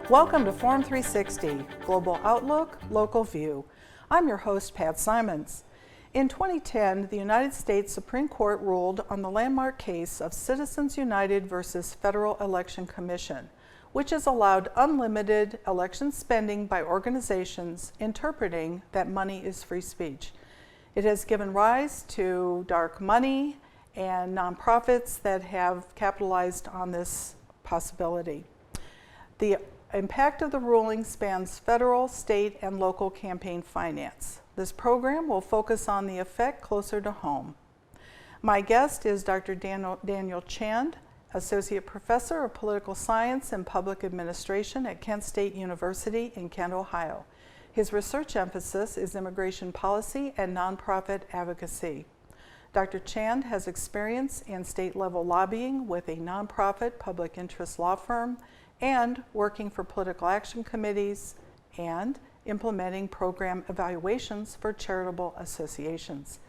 Welcome to Forum 360, Global Outlook, Local View. I'm your host, Pat Simons. In 2010, the United States Supreme Court ruled on the landmark case of Citizens United versus Federal Election Commission, which has allowed unlimited election spending by organizations interpreting that money is free speech. It has given rise to dark money and nonprofits that have capitalized on this possibility. The impact of the ruling spans federal, state, and local campaign finance. This program will focus on the effect closer to home. My guest is Dr. Daniel Chand, Associate Professor of Political Science and Public Administration at Kent State University in Kent, Ohio. His research emphasis is immigration policy and nonprofit advocacy. Dr. Chand has experience in state-level lobbying with a nonprofit public interest law firm and working for political action committees and implementing program evaluations for charitable associations.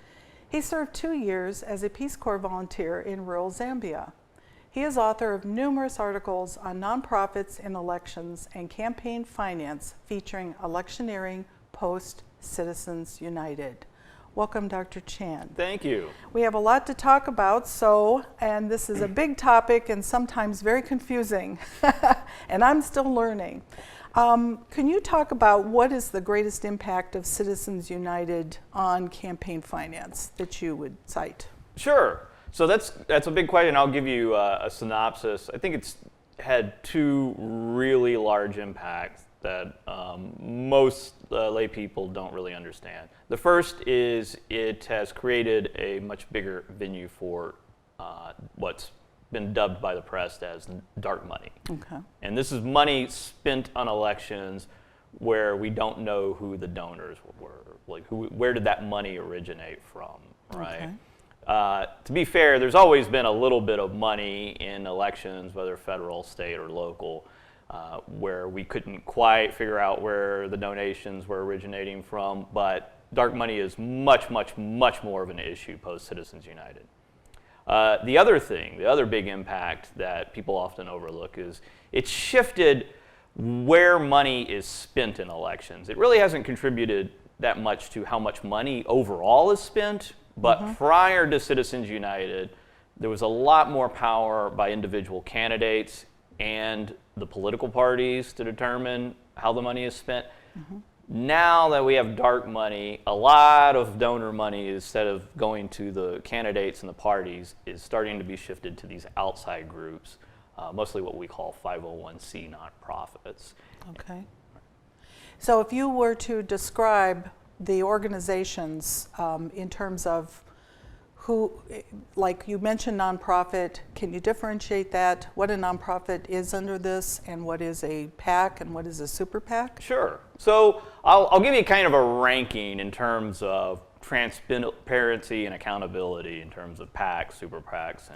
He served 2 years as a Peace Corps volunteer in rural Zambia. He is author of numerous articles on nonprofits in elections and campaign finance featuring electioneering post Citizens United. Welcome, Dr. Chand. Thank you. We have a lot to talk about, and this is a big topic and sometimes very confusing, and I'm still learning. Can you talk about what is the greatest impact of Citizens United on campaign finance that you would cite? Sure. So that's a big question. I'll give you a synopsis. I think it's had two really large impacts that most lay people don't really understand. The first is it has created a much bigger venue for what's been dubbed by the press as dark money. Okay. And this is money spent on elections where we don't know who the donors were, like where did that money originate from, right? Okay. To be fair, there's always been a little bit of money in elections, whether federal, state, or local, where we couldn't quite figure out where the donations were originating from, but dark money is much, much, much more of an issue post-Citizens United. The other big impact that people often overlook is it's shifted where money is spent in elections. It really hasn't contributed that much to how much money overall is spent, but prior to Citizens United, there was a lot more power by individual candidates and the political parties to determine how the money is spent. Now that we have dark money, a lot of donor money, instead of going to the candidates and the parties, is starting to be shifted to these outside groups, mostly what we call 501c nonprofits. Okay. So if you were to describe the organizations in terms of who, like you mentioned nonprofit, can you differentiate that? What a nonprofit is under this, and what is a PAC, and what is a super PAC? Sure. So I'll give you kind of a ranking in terms of transparency and accountability in terms of PACs, super PACs,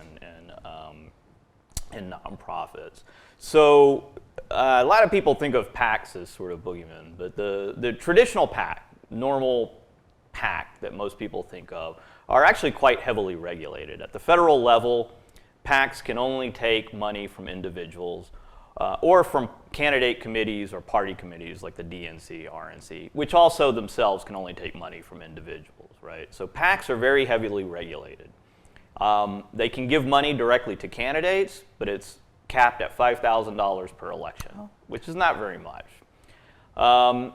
and nonprofits. So a lot of people think of PACs as sort of boogeymen, but the traditional PAC, normal PAC that most people think of, are actually quite heavily regulated. At the federal level, PACs can only take money from individuals or from candidate committees or party committees like the DNC, RNC, which also themselves can only take money from individuals, right? So PACs are very heavily regulated. They can give money directly to candidates, but it's capped at $5,000 per election, which is not very much.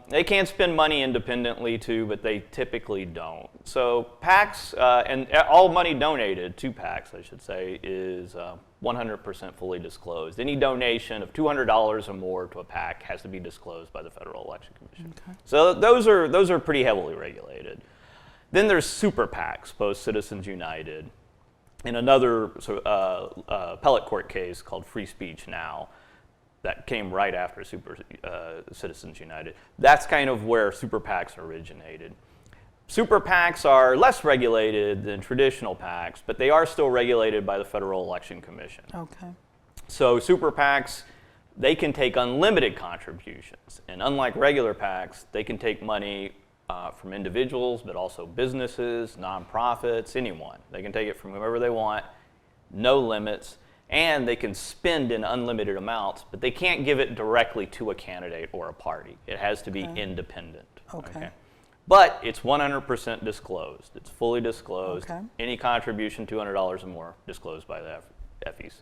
They can spend money independently too, but they typically don't. So PACs, and all money donated to PACs, I should say, is 100% fully disclosed. Any donation of $200 or more to a PAC has to be disclosed by the Federal Election Commission. Okay. So those are pretty heavily regulated. Then there's super PACs, post Citizens United, in another appellate court case called Free Speech Now, that came right after Citizens United. That's kind of where super PACs originated. Super PACs are less regulated than traditional PACs, but they are still regulated by the Federal Election Commission. Okay. So super PACs, they can take unlimited contributions. And unlike regular PACs, they can take money from individuals, but also businesses, nonprofits, anyone. They can take it from whoever they want, no limits, and they can spend in unlimited amounts, but they can't give it directly to a candidate or a party. It has to be independent. Okay. But it's 100% disclosed. It's fully disclosed. Okay. Any contribution, $200 or more, disclosed by the FEC.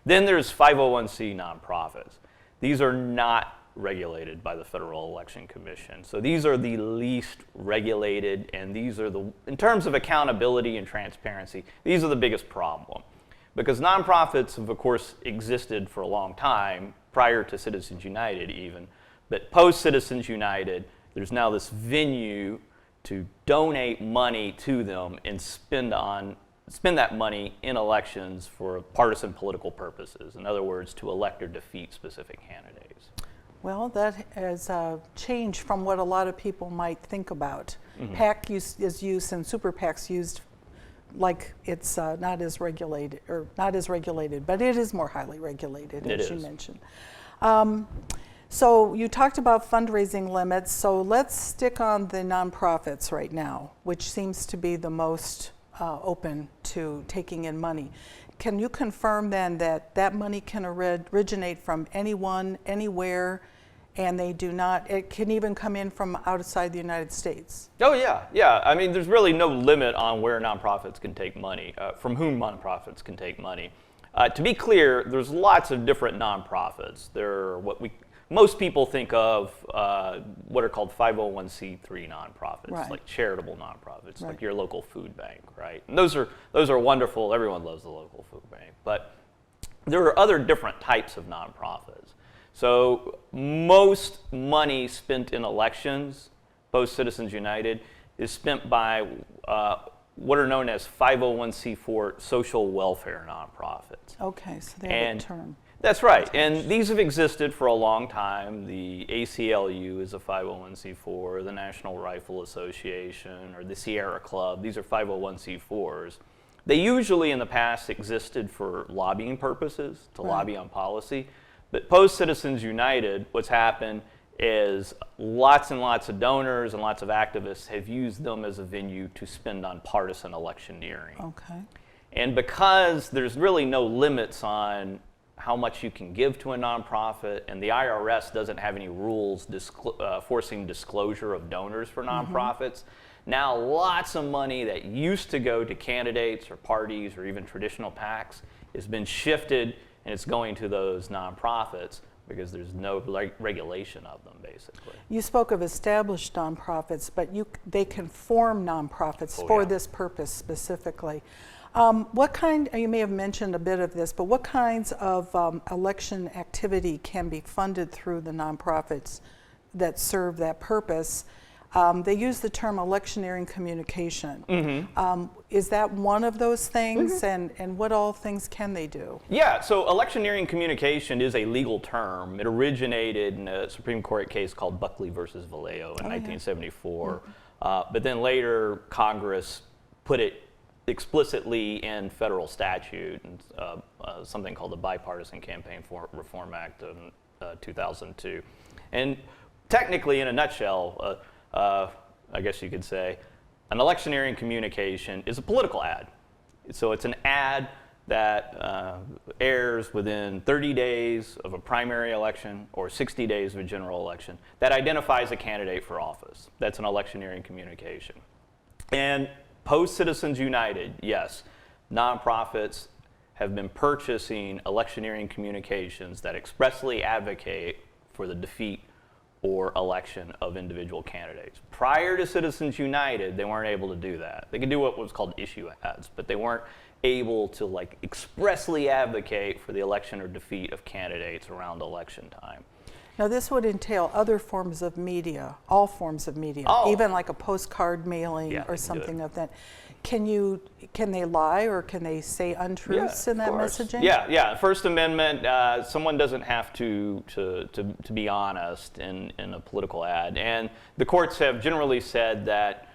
Then there's 501c nonprofits. These are not regulated by the Federal Election Commission. So these are the least regulated, and these are in terms of accountability and transparency, these are the biggest problem. Because nonprofits have, of course, existed for a long time, prior to Citizens United even, but post-Citizens United, there's now this venue to donate money to them and spend that money in elections for partisan political purposes. In other words, to elect or defeat specific candidates. Well, that has changed from what a lot of people might think about. PAC is used and super PAC's used like it's not as regulated, but it is more highly regulated, as you mentioned. So you talked about fundraising limits, so let's stick on the nonprofits right now, which seems to be the most open to taking in money. Can you confirm then that that money can originate from anyone, anywhere, and it can even come in from outside the United States? Oh yeah. I mean, there's really no limit on where nonprofits can take money, from whom nonprofits can take money. To be clear, there's lots of different nonprofits. There are what most people think of what are called 501c3 nonprofits, right. like charitable nonprofits, right. like your local food bank, right? And those are wonderful. Everyone loves the local food bank. But there are other different types of nonprofits. So most money spent in elections, post-Citizens United, is spent by what are known as 501c4 social welfare nonprofits. Okay, so they have a term. That's right, and these have existed for a long time. The ACLU is a 501c4, the National Rifle Association, or the Sierra Club. These are 501c4s. They usually in the past existed for lobbying purposes, to lobby on policy. But post-Citizens United, what's happened is lots and lots of donors and lots of activists have used them as a venue to spend on partisan electioneering. Okay. And because there's really no limits on how much you can give to a nonprofit, and the IRS doesn't have any rules forcing disclosure of donors for nonprofits, now lots of money that used to go to candidates or parties or even traditional PACs has been shifted, and it's going to those nonprofits because there's no regulation of them, basically. You spoke of established nonprofits, but they can form nonprofits for this purpose specifically. You may have mentioned a bit of this, but what kinds of election activity can be funded through the nonprofits that serve that purpose? They use the term electioneering communication. Is that one of those things, and what all things can they do? Yeah, so electioneering communication is a legal term. It originated in a Supreme Court case called Buckley versus Vallejo in 1974. But then later, Congress put it explicitly in federal statute, something called the Bipartisan Campaign Reform Act of 2002. And technically, in a nutshell, I guess you could say, an electioneering communication is a political ad. So it's an ad that airs within 30 days of a primary election or 60 days of a general election that identifies a candidate for office. That's an electioneering communication. And post-Citizens United, yes, nonprofits have been purchasing electioneering communications that expressly advocate for the defeat or election of individual candidates. Prior to Citizens United, they weren't able to do that. They could do what was called issue ads, but they weren't able to expressly advocate for the election or defeat of candidates around election time. Now this would entail other forms of media, all forms of media, even like a postcard mailing or something of that. Can they lie or can they say untruths in that messaging? Yeah. First Amendment, someone doesn't have to be honest in a political ad. And the courts have generally said that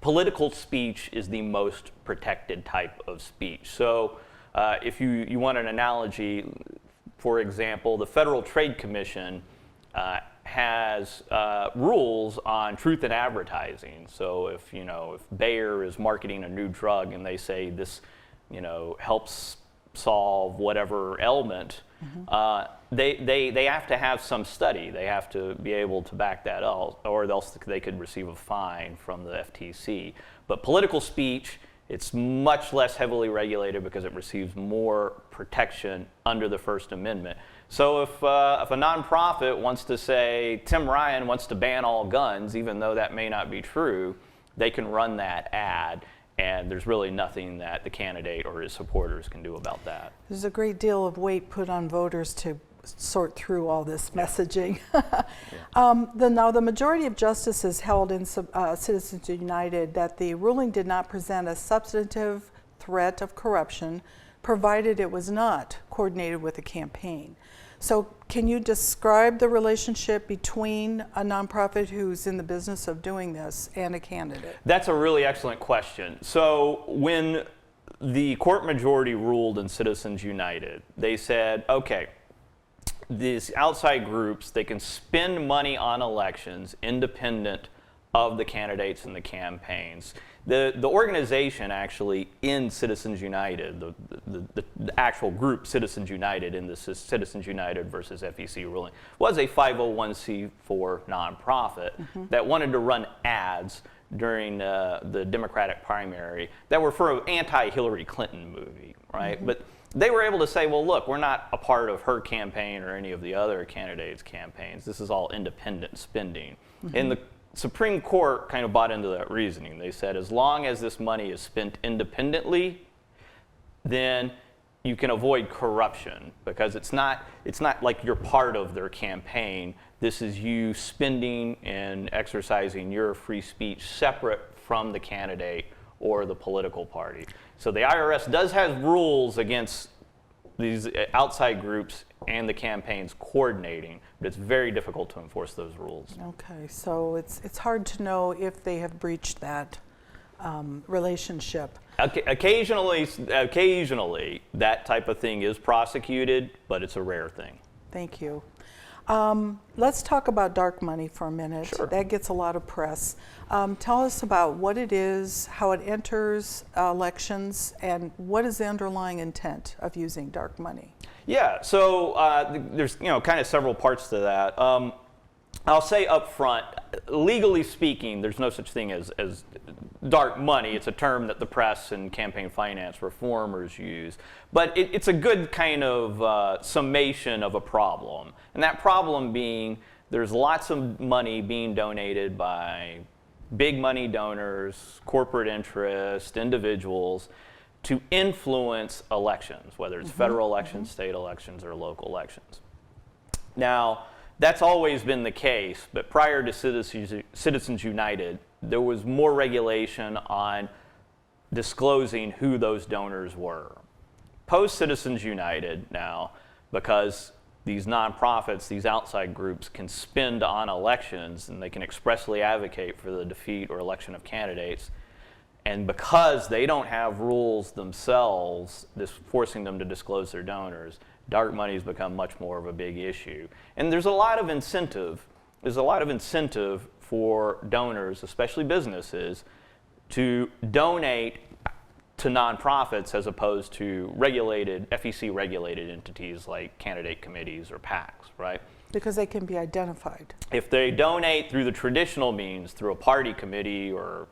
political speech is the most protected type of speech. So if you want an analogy, for example, the Federal Trade Commission has rules on truth in advertising. So if Bayer is marketing a new drug and they say this, helps solve whatever ailment, they have to have some study. They have to be able to back that up, or else they could receive a fine from the FTC. But political speech, it's much less heavily regulated because it receives more protection under the First Amendment. So if a nonprofit wants to say Tim Ryan wants to ban all guns, even though that may not be true, they can run that ad, and there's really nothing that the candidate or his supporters can do about that. There's a great deal of weight put on voters to sort through all this messaging. Now, the majority of justices held in Citizens United that the ruling did not present a substantive threat of corruption, provided it was not coordinated with a campaign. So can you describe the relationship between a nonprofit who's in the business of doing this and a candidate? That's a really excellent question. So when the court majority ruled in Citizens United, they said, okay, these outside groups, they can spend money on elections independent of the candidates and the campaigns. The organization actually in Citizens United, the actual group Citizens United in the Citizens United versus FEC ruling, was a 501c4 nonprofit that wanted to run ads during the Democratic primary that were for an anti-Hillary Clinton movie, right? But they were able to say, well, look, we're not a part of her campaign or any of the other candidates' campaigns. This is all independent spending. And the Supreme Court kind of bought into that reasoning. They said, as long as this money is spent independently, then you can avoid corruption, because it's not like you're part of their campaign. This is you spending and exercising your free speech separate from the candidate or the political party. So the IRS does have rules against these outside groups and the campaigns coordinating, but it's very difficult to enforce those rules. Okay, so it's hard to know if they have breached that relationship. Occasionally, that type of thing is prosecuted, but it's a rare thing. Thank you. Let's talk about dark money for a minute. Sure. That gets a lot of press. Tell us about what it is, how it enters elections, and what is the underlying intent of using dark money? Yeah, so there's kind of several parts to that. I'll say up front, legally speaking, there's no such thing as dark money. It's a term that the press and campaign finance reformers use. But it's a good kind of summation of a problem. And that problem being there's lots of money being donated by big money donors, corporate interest, individuals, to influence elections, whether it's federal elections, state elections, or local elections. Now, that's always been the case, but prior to Citizens United, there was more regulation on disclosing who those donors were. Post-Citizens United now, because these nonprofits, these outside groups can spend on elections and they can expressly advocate for the defeat or election of candidates, and because they don't have rules themselves forcing them to disclose their donors, dark money has become much more of a big issue. And there's a lot of incentive. There's a lot of incentive for donors, especially businesses, to donate to nonprofits as opposed to regulated, FEC-regulated entities like candidate committees or PACs, right? Because they can be identified. If they donate through the traditional means, through a party committee or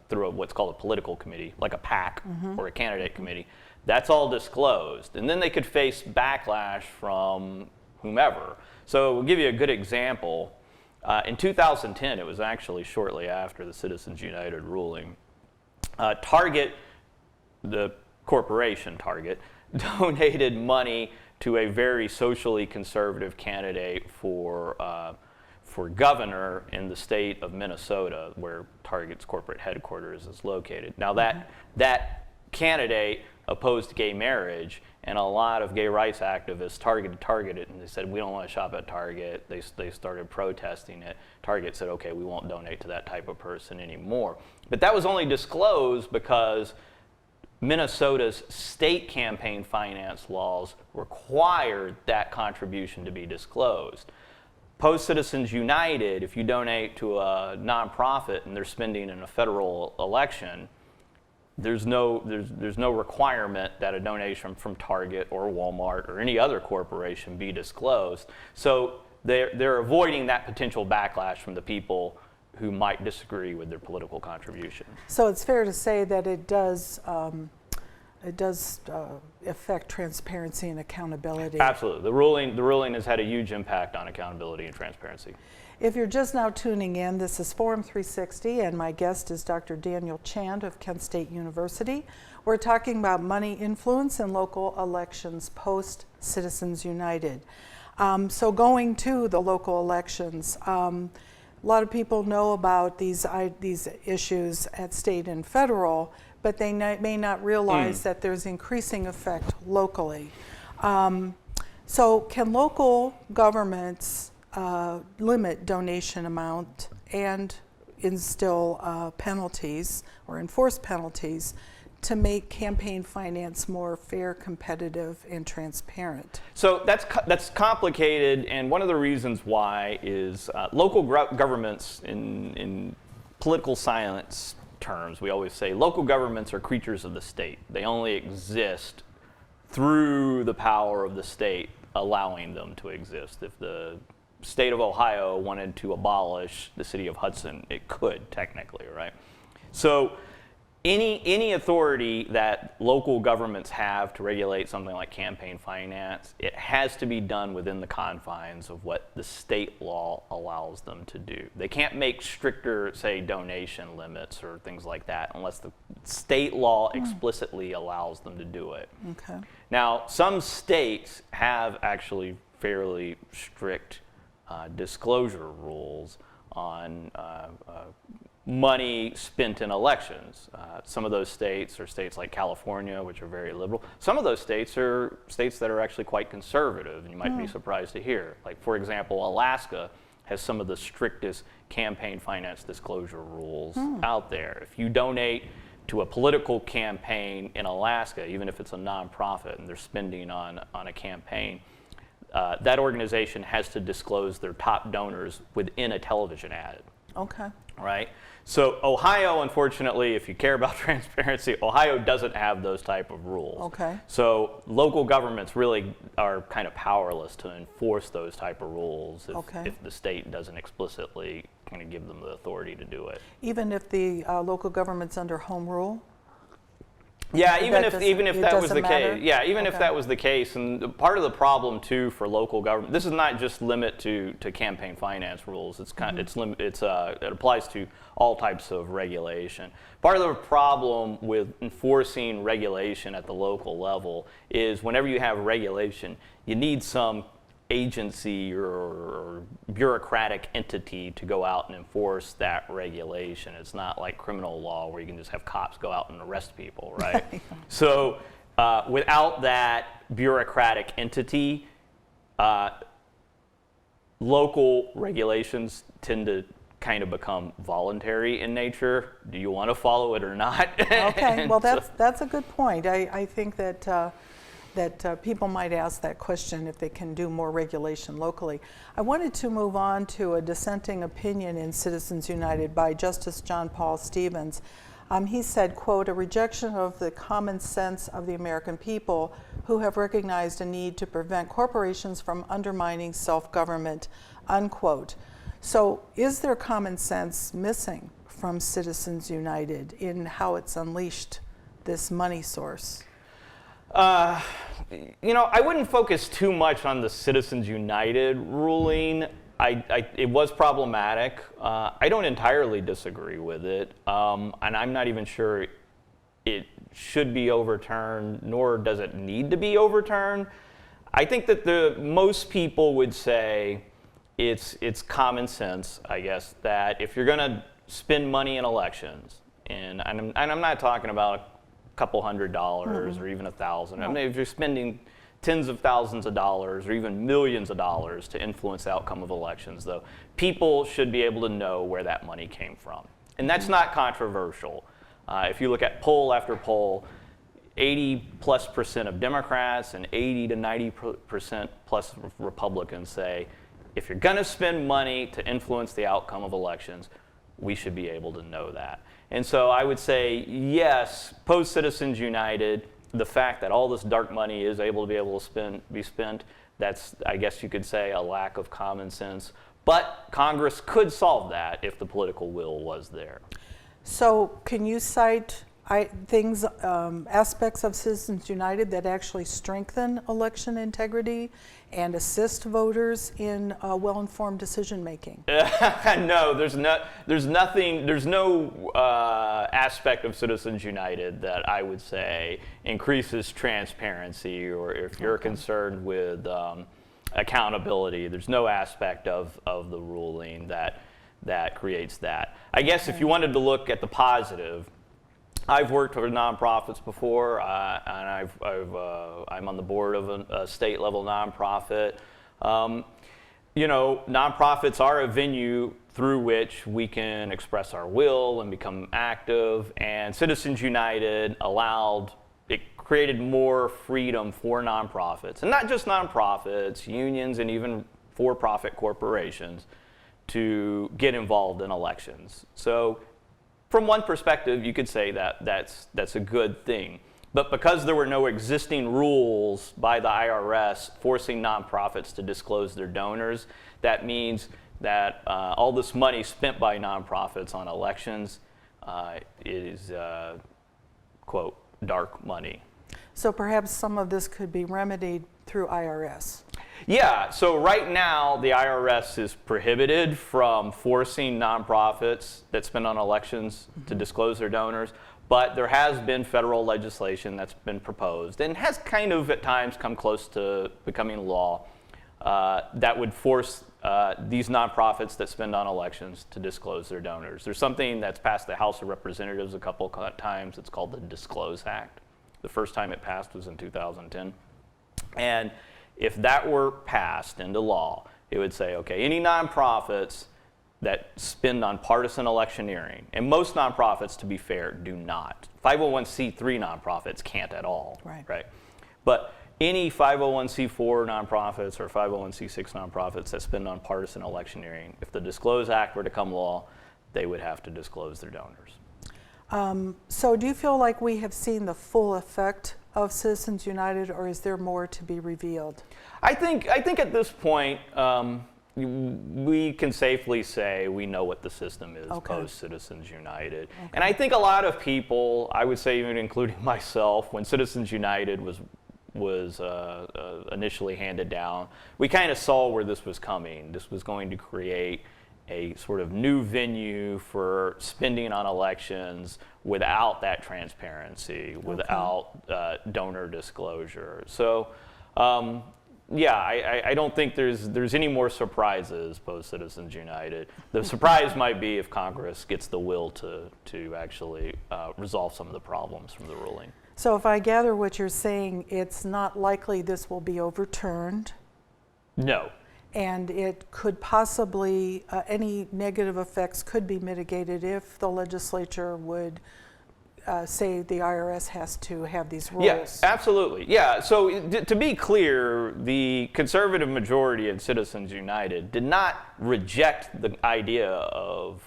through what's called a political committee, like a PAC or a candidate committee, that's all disclosed. And then they could face backlash from whomever. So we'll give you a good example. In 2010, it was actually shortly after the Citizens United ruling, Target, the corporation Target, donated money to a very socially conservative candidate for governor in the state of Minnesota, where Target's corporate headquarters is located. Now that candidate opposed gay marriage, and a lot of gay rights activists targeted it, and they said, we don't want to shop at Target. They started protesting it. Target said, okay, we won't donate to that type of person anymore. But that was only disclosed because Minnesota's state campaign finance laws required that contribution to be disclosed. Post Citizens United, if you donate to a nonprofit and they're spending in a federal election, there's no requirement that a donation from Target or Walmart or any other corporation be disclosed. So they're avoiding that potential backlash from the people who might disagree with their political contribution. So it's fair to say that it does affect transparency and accountability. Absolutely. The ruling has had a huge impact on accountability and transparency. If you're just now tuning in, this is Forum 360, and my guest is Dr. Daniel Chand of Kent State University. We're talking about money influence in local elections post Citizens United. So going to the local elections, a lot of people know about these issues at state and federal, but they may not realize that there's increasing effect locally. So can local governments limit donation amount and instill penalties or enforce penalties to make campaign finance more fair, competitive, and transparent? So that's complicated, and one of the reasons why is local governments in political science terms, we always say local governments are creatures of the state. They only exist through the power of the state allowing them to exist. If the state of Ohio wanted to abolish the city of Hudson, it could technically, right? So any authority that local governments have to regulate something like campaign finance, it has to be done within the confines of what the state law allows them to do. They can't make stricter, say, donation limits or things like that unless the state law explicitly allows them to do it. Okay. Now, some states have actually fairly strict disclosure rules on money spent in elections. Some of those states are states like California, which are very liberal. Some of those states are states that are actually quite conservative, and you might be surprised to hear. Like, for example, Alaska has some of the strictest campaign finance disclosure rules out there. If you donate to a political campaign in Alaska, even if it's a nonprofit and they're spending on a campaign, that organization has to disclose their top donors within a television ad. Okay. Right? So Ohio, unfortunately, if you care about transparency, Ohio doesn't have those type of rules. Okay. So local governments really are kind of powerless to enforce those type of rules if the state doesn't explicitly kind of give them the authority to do it. Even if the local government's under home rule? Yeah, even if that was the case. Yeah, even if Okay. that was the case, and part of the problem too for local government, this is not just limit to campaign finance rules. It's kind it applies to all types of regulation. Part of the problem with enforcing regulation at the local level is whenever you have regulation, you need some agency or bureaucratic entity to go out and enforce that regulation. It's not like criminal law where you can just have cops go out and arrest people, right? So without that bureaucratic entity, local regulations tend to kind of become voluntary in nature. Do you want to follow it or not? Okay, well that's a good point. I think that people might ask that question if they can do more regulation locally. I wanted to move on to a dissenting opinion in Citizens United by Justice John Paul Stevens. He said, quote, "A rejection of the common sense of the American people who have recognized a need to prevent corporations from undermining self-government," unquote. So is there common sense missing from Citizens United in how it's unleashed this money source? I wouldn't focus too much on the Citizens United ruling. It was problematic. I don't entirely disagree with it, and I'm not even sure it should be overturned, nor does it need to be overturned. I think that most people would say it's common sense, I guess, that if you're going to spend money in elections, and I'm not talking about a couple $100 or even $1,000. I mean, if you're spending tens of thousands of dollars or even millions of dollars to influence the outcome of elections, though, people should be able to know where that money came from. And that's not controversial. If you look at poll after poll, 80+% of Democrats and 80 to 90% plus Republicans say if you're going to spend money to influence the outcome of elections, we should be able to know that. And so I would say, yes, post Citizens United, the fact that all this dark money is able to be spent, that's, I guess you could say, a lack of common sense. But Congress could solve that if the political will was there. So can you cite aspects of Citizens United that actually strengthen election integrity and assist voters in well-informed decision making? No, there's no aspect of Citizens United that I would say increases transparency, or if you're concerned with accountability, there's no aspect of the ruling that creates that. I guess if you wanted to look at the positive, I've worked with nonprofits before, and I'm on the board of a state-level nonprofit. Nonprofits are a venue through which we can express our will and become active, and Citizens United created more freedom for nonprofits, and not just nonprofits, unions, and even for-profit corporations to get involved in elections. So from one perspective, you could say that that's a good thing. But because there were no existing rules by the IRS forcing nonprofits to disclose their donors, that means that all this money spent by nonprofits on elections is, quote, dark money. So perhaps some of this could be remedied through IRS. Yeah, so right now the IRS is prohibited from forcing nonprofits that spend on elections to disclose their donors, but there has been federal legislation that's been proposed and has kind of at times come close to becoming law that would force these nonprofits that spend on elections to disclose their donors. There's something that's passed the House of Representatives a couple of times. It's called the Disclose Act. The first time it passed was in 2010. And if that were passed into law, it would say, okay, any nonprofits that spend on partisan electioneering, and most nonprofits, to be fair, do not. 501c3 nonprofits can't at all, right? But any 501c4 nonprofits or 501c6 nonprofits that spend on partisan electioneering, if the Disclose Act were to come law, they would have to disclose their donors. So do you feel like we have seen the full effect of Citizens United, or is there more to be revealed? I think at this point, we can safely say we know what the system is post Citizens United. Okay. And I think a lot of people, I would say even including myself, when Citizens United was initially handed down, we kind of saw where this was coming. This was going to create a sort of new venue for spending on elections without that transparency, without donor disclosure. So, I don't think there's any more surprises post Citizens United. The surprise might be if Congress gets the will to actually resolve some of the problems from the ruling. So if I gather what you're saying, it's not likely this will be overturned? No. And it could possibly, any negative effects could be mitigated if the legislature would say the IRS has to have these rules. Yes, absolutely. Yeah, so to be clear, the conservative majority in Citizens United did not reject the idea of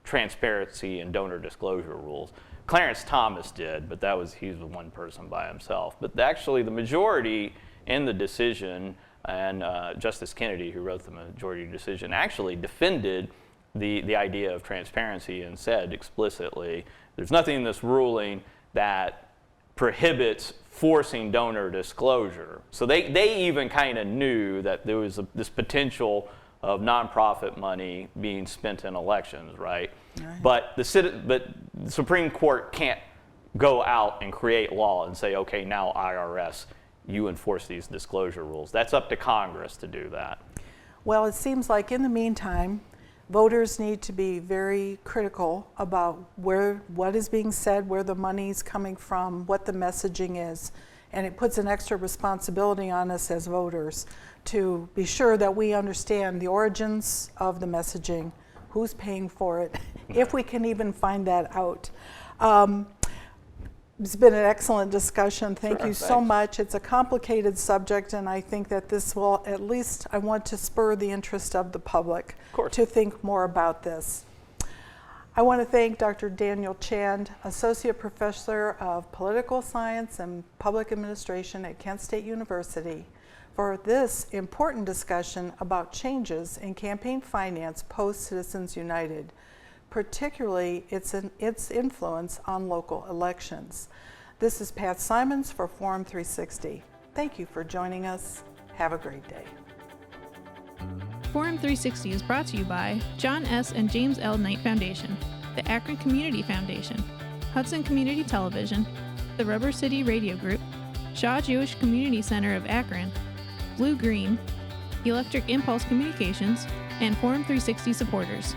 transparency and donor disclosure rules. Clarence Thomas did, but he was one person by himself. But actually the majority in the decision, and Justice Kennedy, who wrote the majority decision, actually defended the idea of transparency and said explicitly, there's nothing in this ruling that prohibits forcing donor disclosure. So they even kind of knew that there was this potential of nonprofit money being spent in elections, right? But the Supreme Court can't go out and create law and say, okay, now IRS, you enforce these disclosure rules. That's up to Congress to do that. Well, it seems like in the meantime, voters need to be very critical about what is being said, where the money's coming from, what the messaging is. And it puts an extra responsibility on us as voters to be sure that we understand the origins of the messaging, who's paying for it, if we can even find that out. It's been an excellent discussion. Thank Sure, you so thanks. much. It's a complicated subject, and I think that this will, at least, I want to spur the interest of the public course. to think more about this. I want to thank Dr. Daniel Chand, Associate Professor of Political Science and Public Administration at Kent State University, for this important discussion about changes in campaign finance post-Citizens United, particularly its influence on local elections. This is Pat Simons for Forum 360. Thank you for joining us. Have a great day. Forum 360 is brought to you by John S. and James L. Knight Foundation, the Akron Community Foundation, Hudson Community Television, the Rubber City Radio Group, Shaw Jewish Community Center of Akron, Blue Green, Electric Impulse Communications, and Forum 360 supporters.